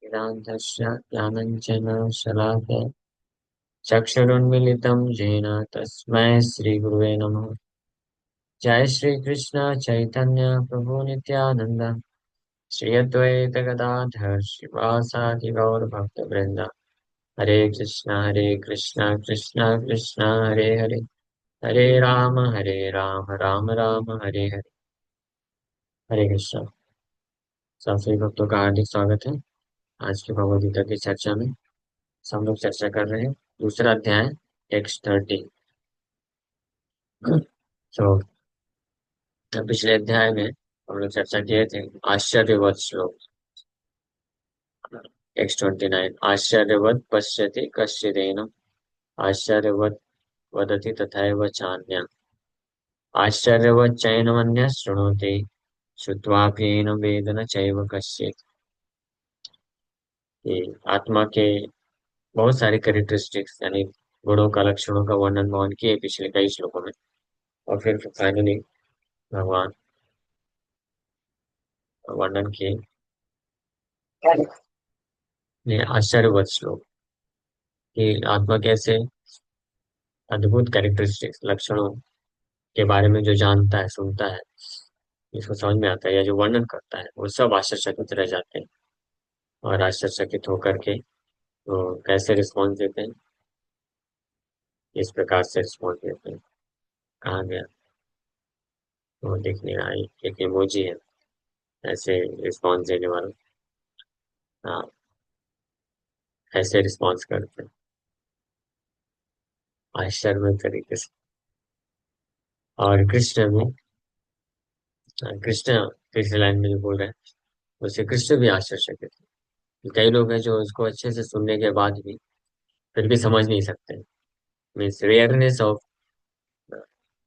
वेदान्तस्य ज्ञानञ्जन शलाकया चक्षुरुन्मीलितं येन तस्मै श्रीगुरुवे नमः। जय श्री कृष्ण चैतन्य प्रभु नित्यानंद, श्री अद्वैत गदाधर श्रीवासादि गौर भक्त वृंद। हरे कृष्ण कृष्ण कृष्ण हरे हरे, हरे राम राम राम हरे हरे। हरे कृष्ण। सभी भक्तों का हार्दिक स्वागत है आज की भगवद गीता की चर्चा में। हम लोग चर्चा कर रहे हैं दूसरा अध्याय X30। तो पिछले अध्याय में हम लोग चर्चा किए थे आश्चर्यवत श्लोक X29। आश्चर्यवत पश्यति कश्चिदेनम्, आश्चर्यवत वदति तथैव चान्यः, आश्चर्यवत चैनमन्यः शृणोति, श्रुत्वाप्येनं वेद न चैव कश्चित्। ये आत्मा के बहुत सारे कैरेक्टरिस्टिक्स यानी गुणों का, लक्षणों का वर्णन भगवान किए पिछले कई श्लोकों में। और फिर फाइनली भगवान वर्णन किए ये आश्चर्यवत श्लोक कि आत्मा कैसे अद्भुत कैरेक्टरिस्टिक्स, लक्षणों के बारे में जो जानता है, सुनता है, जिसको समझ में आता है या जो वर्णन करता है, वो सब आश्चर्यचकित रह जाते हैं। और आश्चर्यचकित होकर के वो कैसे रिस्पॉन्स देते हैं, इस प्रकार से रिस्पॉन्स देते हैं। कहा गया तो देखने आई एक इमोजी है ऐसे रिस्पॉन्स देने वाला। हाँ, ऐसे रिस्पॉन्स करते हैं आश्चर्य तरीके से। और कृष्ण भी, कृष्ण तीसरी लाइन में जो बोल रहे हैं उससे कृष्ण भी आश्चर्यचकित है। कई लोग हैं जो उसको अच्छे से सुनने के बाद भी फिर भी समझ नहीं सकते। Means rareness of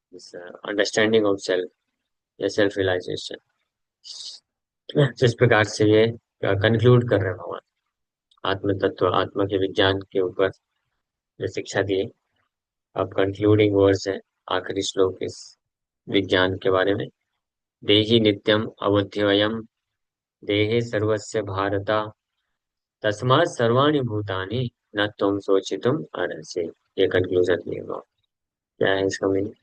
understanding of self या सेल्फ रियलाइजेशन। जिस प्रकार से ये कंक्लूड कर रहे हैं भगवान आत्म तत्व, आत्मा के विज्ञान के ऊपर जो शिक्षा दिए। अब कंक्लूडिंग वर्ड्स है आखिरी श्लोक इस विज्ञान के बारे में। देहि नित्यम अवध्ययम, देहे सर्वस्य भारता, तस्मात् सर्वाणि भूतानि न त्वं शोचितुम् अर्हसि। ये कंक्लूजन दिए भगवान। क्या है इसका meaning?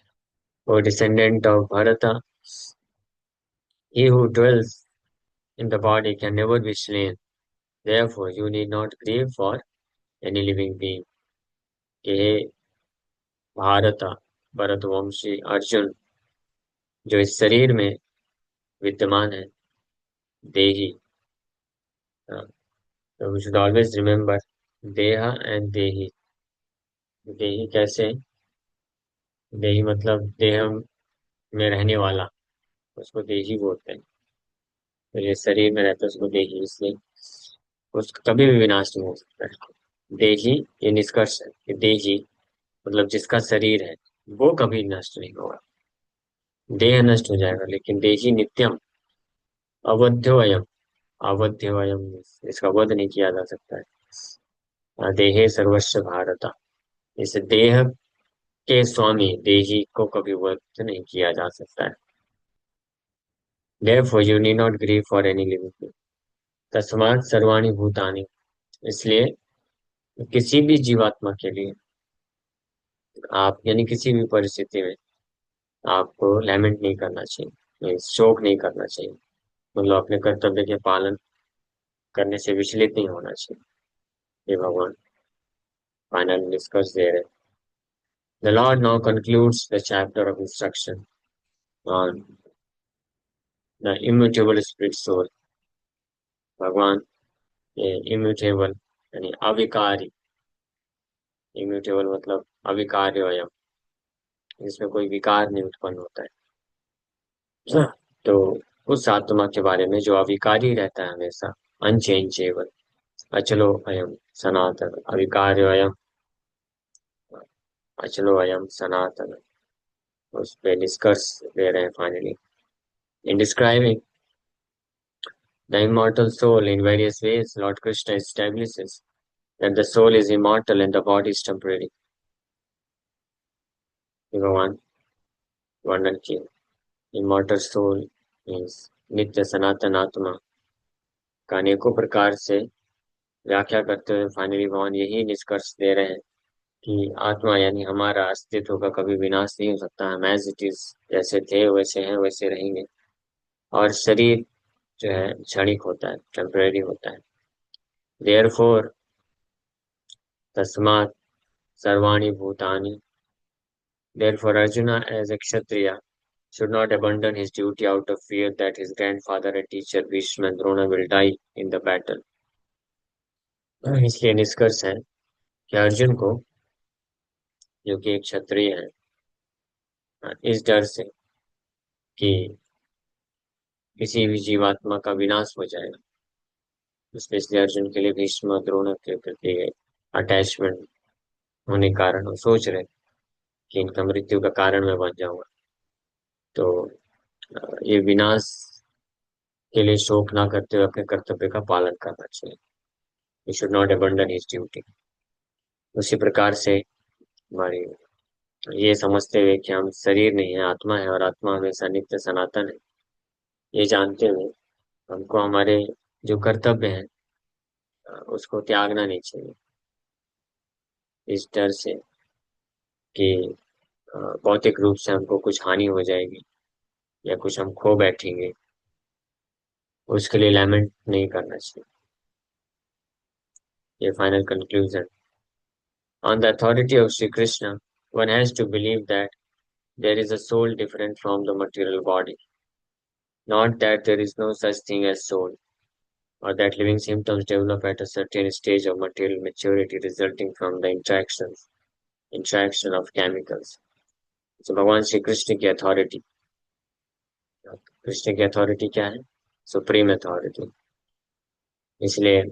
O descendant of Bharata, he who dwells in the body can never be slain. Therefore, you need not grieve for any living being. कि हे भारत, भरतवंशी अर्जुन, जो इस शरीर में विद्यमान है, देही। तो वी शुड ऑलवेज रिमेम्बर देहा एंड देही। देही कैसे? देही मतलब देह में रहने वाला, उसको देही बोलते हैं। तो ये शरीर में रहता है उसको देही, इसलिए उसका कभी भी विनाश नहीं हो सकता है। देही, ये निष्कर्ष है कि देही मतलब जिसका शरीर है वो कभी नष्ट नहीं होगा। देह नष्ट हो जाएगा लेकिन देही नित्यम अवध्योयम। अवध्योयम, इसका वध नहीं किया जा सकता है। देहे सर्वस्व भारत, इस देह के स्वामी देही को कभी वध नहीं किया जा सकता है। Therefore you need not grieve for any living being. तस्मात् सर्वाणि भूतानि, इसलिए किसी भी जीवात्मा के लिए आप यानी किसी भी परिस्थिति में आपको लैमेंट नहीं करना चाहिए, शोक नहीं करना चाहिए। मतलब अपने कर्तव्य के पालन करने से विचलित नहीं होना चाहिए। ये भगवान फाइनल डिस्कस दे रहे। The Lord now concludes the chapter of instruction on the immutable spirit soul। भगवान ये इम्यूटेबल यानी अविकारी, इम्यूटेबल मतलब अविकार्य अयम, जिसमें कोई विकार नहीं उत्पन्न होता है। तो उस आत्मा के बारे में जो अविकारी रहता है हमेशा, अनचेंजेबल, अचलो अयम सनातन, अविकार्य अयम, अचलो अयम सनातन, उस पे निष्कर्ष दे रहे हैं finally. In describing the immortal soul in various ways, Lord Krishna establishes that the soul is immortal and the body is temporary। भगवान वर्णन किए immortal soul मीन्स नित्य सनातन आत्मा का अनेकों प्रकार से व्याख्या करते हुए फाइनली भगवान यही निष्कर्ष दे रहे हैं कि आत्मा यानी हमारा अस्तित्व का कभी विनाश नहीं हो सकता। हम एज इट इज जैसे थे वैसे हैं वैसे रहेंगे। और शरीर जो है क्षणिक होता है, टेम्परेरी होता है। देयरफॉर तस्मात् सर्वाणि भूतानि, therefore Arjuna as a Kshatriya should not abandon his duty out of fear that his grandfather and teacher Bhishma and Drona will die in the battle. इसलिए निष्कर्ष है कि अर्जुन को, जो कि एक क्षत्रिय है, इस डर से कि किसी भी जीवात्मा का विनाश हो जाएगा, इसलिए अर्जुन के लिए भीष्म और द्रोण के प्रति अटैचमेंट होने के कारण वो सोच रहे कि इनका मृत्यु का कारण मैं बन जाऊंगा। तो ये विनाश के लिए शोक ना करते हुए अपने कर्तव्य का पालन करना चाहिए। He should not abandon his duty। उसी प्रकार से हमारी ये समझते हुए कि हम शरीर नहीं है, आत्मा है, और आत्मा हमेशा नित्य सनातन है, ये जानते हुए हमको हमारे जो कर्तव्य है उसको त्यागना नहीं चाहिए, इस डर से कि भौतिक रूप से हमको कुछ हानि हो जाएगी या कुछ हम खो बैठेंगे, उसके लिए लैमेंट नहीं करना चाहिए। ये final conclusion. On the authority of Shri Krishna, one has to believe that there is a soul different from the material body, not that there is no such thing as soul, or that living symptoms develop at a certain stage of material maturity resulting from the interaction of chemicals। तो भगवान श्री कृष्ण की authority, Krishna की authority क्या है? Supreme authority. इसलिए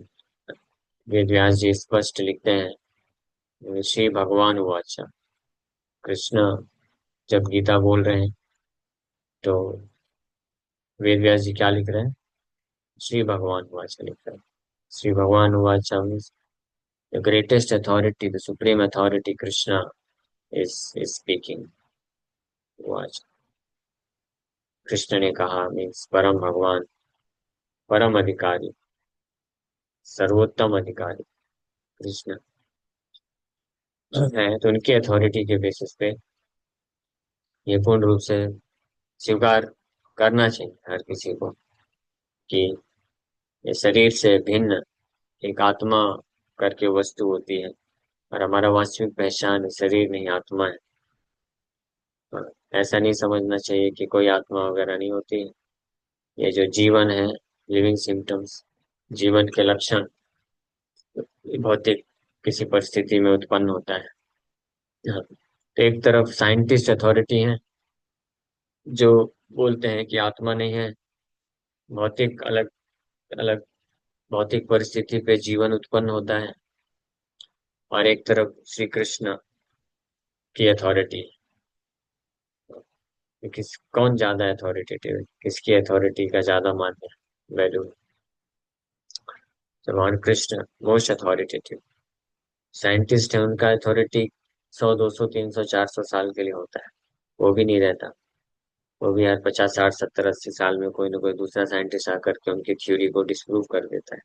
वेद व्यास जी स्पष्ट लिखते हैं, श्री भगवान उवाच, कृष्ण जब गीता बोल रहे हैं तो वेद व्यास जी क्या लिख रहे हैं? श्री भगवान उवाच लिख रहे हैं। श्री भगवान उवाच means the greatest authority, the supreme authority Krishna is speaking। उवाच, कृष्ण ने कहा मीन्स परम भगवान, परम अधिकारी, सर्वोत्तम अधिकारी कृष्ण है। तो उनकी अथॉरिटी के बेसिस पे ये पूर्ण रूप से स्वीकार करना चाहिए हर किसी को कि ये शरीर से भिन्न एक आत्मा करके वस्तु होती है, और हमारा वास्तविक पहचान शरीर नहीं आत्मा है। हाँ, ऐसा नहीं समझना चाहिए कि कोई आत्मा वगैरह नहीं होती। ये जो जीवन है, लिविंग सिम्टम्स, जीवन के लक्षण, ये भौतिक किसी परिस्थिति में उत्पन्न होता है। हाँ, तो एक तरफ साइंटिस्ट अथॉरिटी है जो बोलते हैं कि आत्मा नहीं है, भौतिक अलग अलग भौतिक परिस्थिति पे जीवन उत्पन्न होता है, और एक तरफ श्री कृष्ण की अथॉरिटी। कौन ज्यादा अथॉरिटेटिव है, किसकी अथॉरिटी का ज्यादा मान्य वैल्यू? तो भगवान कृष्ण मोस्ट अथॉरिटेटिव। साइंटिस्ट है, उनका अथॉरिटी 100 200 300 400 साल के लिए होता है, वो भी नहीं रहता। वो भी यार 50 60 70 80 साल में कोई ना कोई दूसरा साइंटिस्ट आकर के उनकी थ्योरी को डिस्प्रूव कर देता है,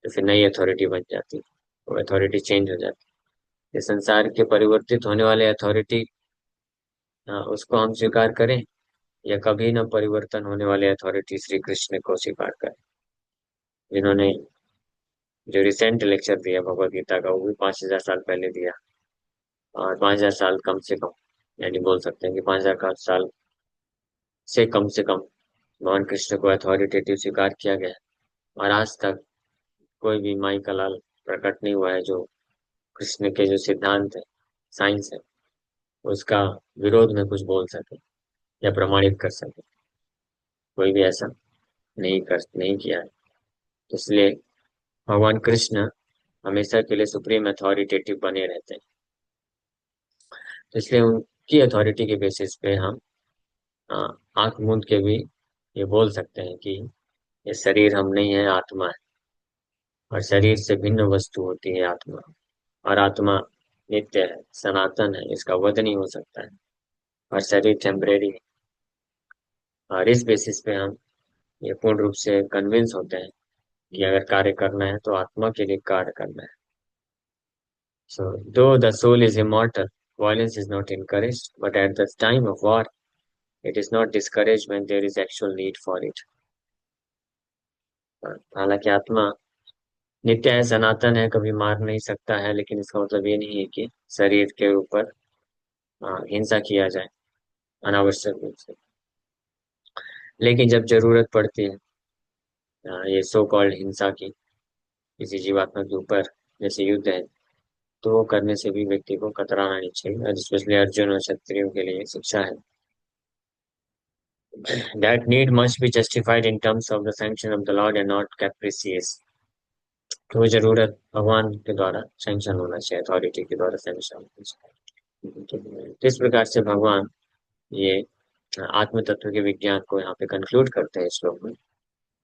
तो फिर नई अथॉरिटी बन जाती है, वो अथॉरिटी चेंज हो जाती है। ये संसार के परिवर्तित होने वाले अथॉरिटी, उसको हम स्वीकार करें या कभी न परिवर्तन होने वाले अथॉरिटी श्री कृष्ण को स्वीकार करें, जिन्होंने जो रिसेंट लेक्चर दिया भगवत गीता का, वो भी 5000 साल पहले दिया। और 5000 साल कम से कम, यानी बोल सकते हैं कि 5000 साल से कम भगवान कृष्ण को अथॉरिटेटिव स्वीकार किया गया है। और आज तक कोई भी माई का लाल प्रकट नहीं हुआ है जो कृष्ण के जो सिद्धांत है, साइंस है, उसका विरोध में कुछ बोल सके या प्रमाणित कर सके। कोई भी ऐसा नहीं किया है। तो इसलिए भगवान कृष्ण हमेशा के लिए सुप्रीम अथॉरिटेटिव बने रहते हैं। तो इसलिए उनकी अथॉरिटी के बेसिस पे हम आंख मूंद के भी ये बोल सकते हैं कि ये शरीर हम नहीं है, आत्मा है, और शरीर से भिन्न वस्तु होती है आत्मा, और आत्मा नित्य है, सनातन है, इसका वध नहीं हो सकता है, और शरीर टेम्परेरी है। और इस बेसिस पे हम ये पूर्ण रूप से कन्विंस होते हैं कि अगर कार्य करना है तो आत्मा के लिए कार्य करना है. So though the soul is immortal, violence is not encouraged, but at the time of war it is not discouraged when there is actual need for it. हालांकि आत्मा नित्य है, सनातन है, कभी मार नहीं सकता है, लेकिन इसका मतलब ये नहीं है कि शरीर के ऊपर हिंसा किया जाए अनावश्यक रूप से. लेकिन जब जरूरत पड़ती है ये सो कॉल्ड हिंसा की किसी जीवात्मा के ऊपर, जैसे युद्ध है, तो वो करने से भी व्यक्ति को कतराना नहीं चाहिए, और स्पेशली अर्जुन और क्षत्रियों के लिए शिक्षा है. That need must be justified in terms of the sanction of the Lord and not capricious. तो वो जरूरत भगवान के द्वारा सैंक्शन होना चाहिए, अथॉरिटी के द्वारा सैंक्शन होना चाहिए. तो इस प्रकार से भगवान ये आत्म तत्व के विज्ञान को यहाँ पे कंक्लूड करते हैं इस श्लोक में.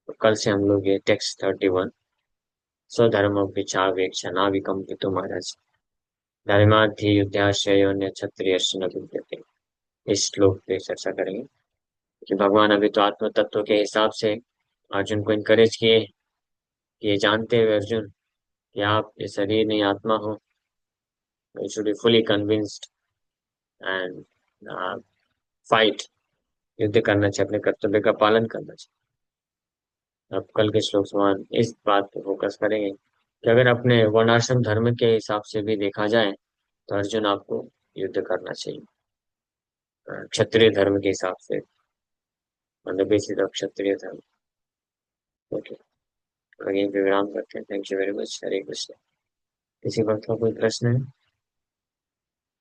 तो कल से हम लोग ये टेक्स्ट 31 स्वधर्म विचावेक्ष नाविकम्पितो महाराज धर्माधि युद्धाश्रय अन्य क्षत्रिय न विद्यते, इस श्लोक पे चर्चा करेंगे कि भगवान अभी तो आत्म तत्व के हिसाब से अर्जुन को इनकरेज किए कि ये जानते हुए अर्जुन कि आप ये शरीर नहीं आत्मा हो, you should be fully convinced and fight, युद्ध करना चाहिए, अपने कर्तव्य का पालन करना चाहिए. अब कल के श्लोक समान इस बात पे फोकस करेंगे कि अगर अपने वर्णाश्रम धर्म के हिसाब से भी देखा जाए तो अर्जुन आपको युद्ध करना चाहिए. क्षत्रिय धर्म के हिसाब से, मतलब बेसिस ऑफ क्षत्रिय धर्म. ओके, यहीं पे विराम करते हैं. Thank you very much. Hare Krishna. किसी बात का कोई प्रश्न है?